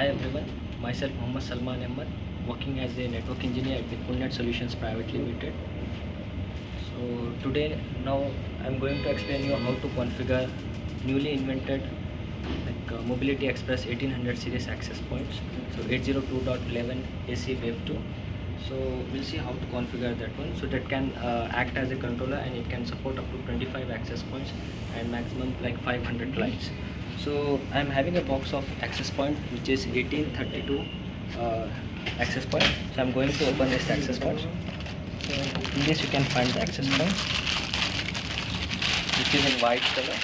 Hi everyone, myself Mohammed Salman Ahmed, working as a network engineer at Punet Solutions Private Limited. So today now I'm going to explain you how to configure newly invented Mobility Express 1800 series access points. So 802.11 AC Wave 2. So we'll see how to configure that one. So that can act as a controller and it can support up to 25 access points and maximum like 500 clients. So I'm having a box of access point which is 1832 access point. So I'm going to open this access point. So in this you can find the access point which is in white color.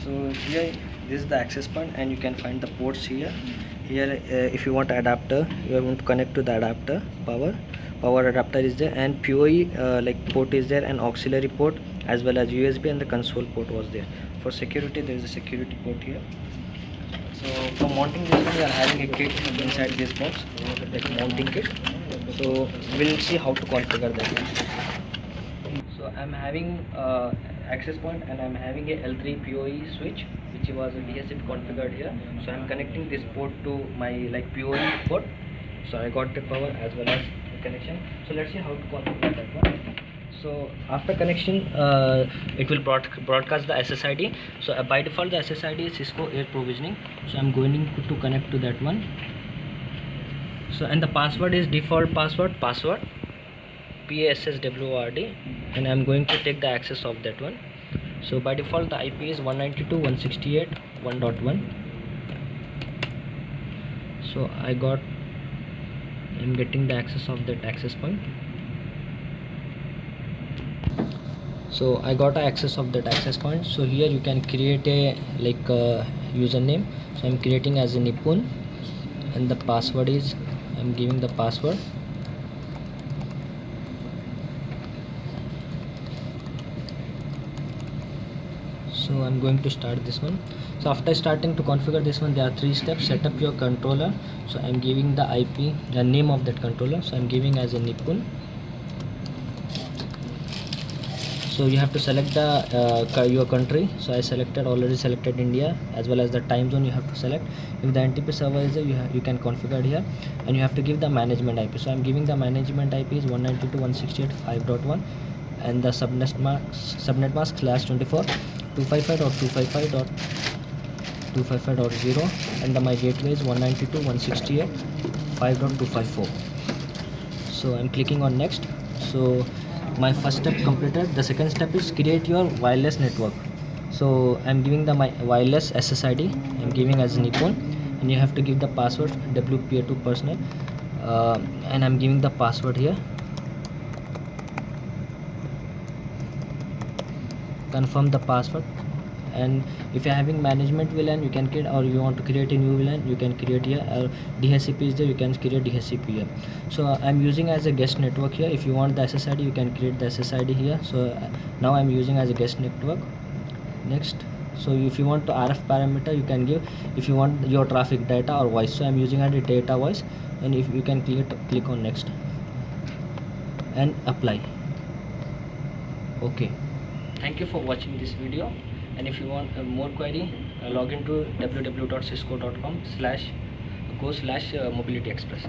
So here this is the access point and you can find the ports here. If you want adapter, you want to connect to the adapter. Power adapter is there, and PoE port is there, and auxiliary port as well as USB, and the console port was there. For security there is a security port here. So for mounting this one, we are having a kit inside this box, like mounting kit. So we'll see how to configure that. So I'm having access point and I'm having a L3 PoE switch which was a DSP configured here. So I'm connecting this port to my PoE port. So I got the power as well as the connection. So let's see how to configure that one. So after connection it will broadcast the SSID. So by default the SSID is Cisco Air Provisioning. So I'm going to connect to that one. So and the password is default password PASSWORD, and I'm going to take the access of that one. So by default the IP is 192.168.1.1. So I'm getting the access of that access point. So I got access of that access point. So here you can create a username. So I'm creating as a Nipun, and the password is I'm giving the password. So I'm going to start this one. So after starting to configure this one, there are 3 steps. Set up your controller. So I'm giving the IP, the name of that controller. So I'm giving as a Nipun. So you have to select the your country. So I already selected India, as well as the time zone you have to select. If the NTP server is there, you can configure here, and you have to give the management IP. So I'm giving the management IP is 192.168.5.1, and the subnet mask /24 255.255.255.0, and my gateway is 192.168.5.254. So I'm clicking on next. So my first step completed. The second step is create your wireless network. So I'm giving my wireless SSID. I'm giving as Nippon, and you have to give the password WPA2 personal, and I'm giving the password here. Confirm the password. And if you're having management VLAN, you can create, or you want to create a new VLAN, you can create here. DHCP is there, you can create DHCP here. So I'm using as a guest network here. If you want the SSID, you can create the SSID here. So now I'm using as a guest network. Next. So if you want to RF parameter, you can give. If you want your traffic data or voice, so I'm using as a data voice, and if you can click on next and apply. Okay. Thank you for watching this video, and if you want more query, log into www.cisco.com/go/mobility express.